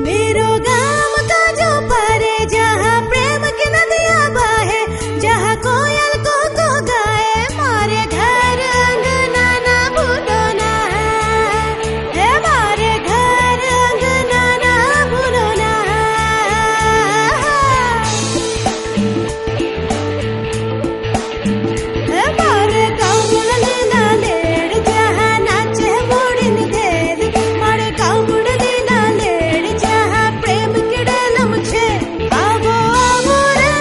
मेरो गाम का जो परे जहाँ प्रेम की नदियाँ बहे, जहाँ कोयल को गाए, मारे घर अंगना ना भूलो ना, है मारे घर अंगना ना भूलो ना। है मारे गाँव मुरली ना लेड़, जहाँ नाचे मोड़िन धेर, मारे गाँव मुरली ना लेड़, जहाँ प्रेम किड़े लमछे, आवो आवो रे।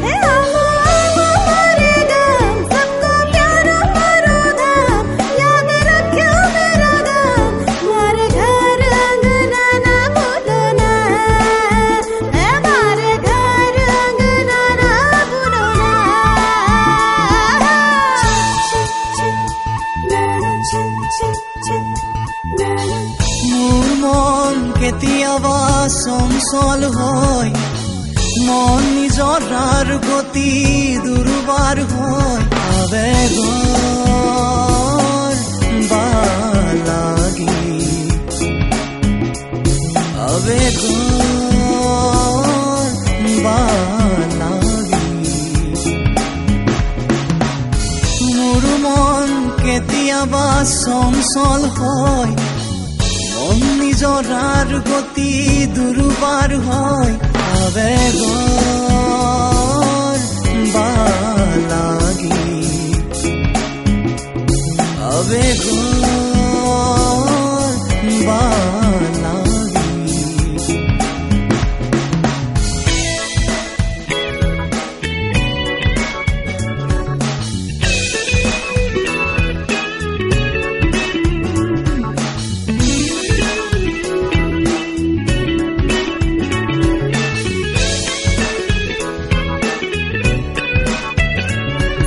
हे आवो आवो मारे गाँव, सबको प्यारा मारो धाम, याद रखियो मेरा गाँव, मारे घर अंगना ना भूलो ना, है मारे घर अंगना ना भूलो ना। মোৰ মন কেতিয়াবা চঞ্চল হয়, মন নিজৰাৰ গতি দুৰ্বাৰ হয়, আবেগৰ বালাগি, আবেগৰ বালাগি। মোৰ মন কেতিয়াবা চঞ্চল হয়, মন নিজৰাৰ গতি দুৰ্বাৰ হয়, আবেগৰ বালাগি, আবেগৰ বালাগি।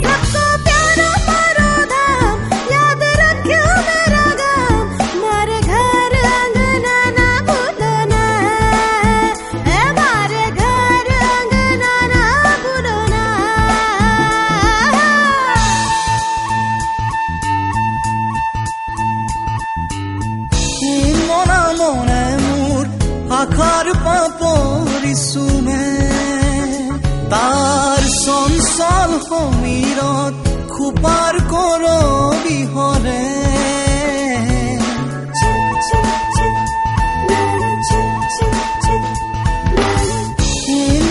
सबको प्यारा मारो धाम, याद रखियो मेरा गाँव, मारे घर अंगना ना भूलो ना, है मारे घर अंगना ना भूलो ना। মনে মনে মোৰ আশাৰ পাপৰিচুমে, তাৰ চঞ্চল সমীৰত খোপাৰ কৰবিহৰে।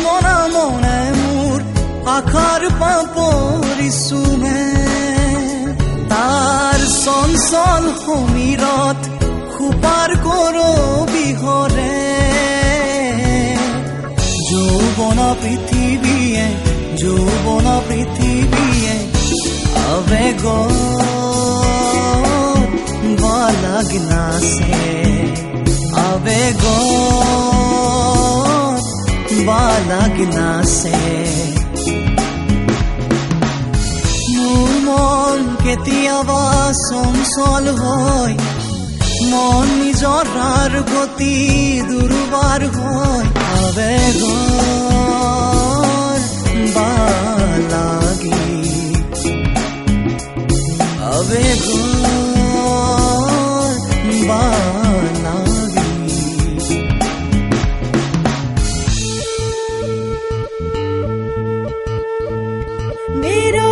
মনে মনে মোৰ আশাৰ পাপৰিচুমে, তাৰ চঞ্চল সমীৰত খোপাৰ কৰবিহৰে। যৌৱন পৃথিৱীয়ে, যৌৱন পৃথিৱীয়ে, আবেগৰ বালাগ নাচে, আবেগৰ বালাগ নাচে। মোৰ মন কেতিয়াবা চঞ্চল হয়, মন নিজৰাৰ গতি দুৰ্বাৰ হয়, আবেগৰ বালাগি, আবেগৰ বালাগি। मेरो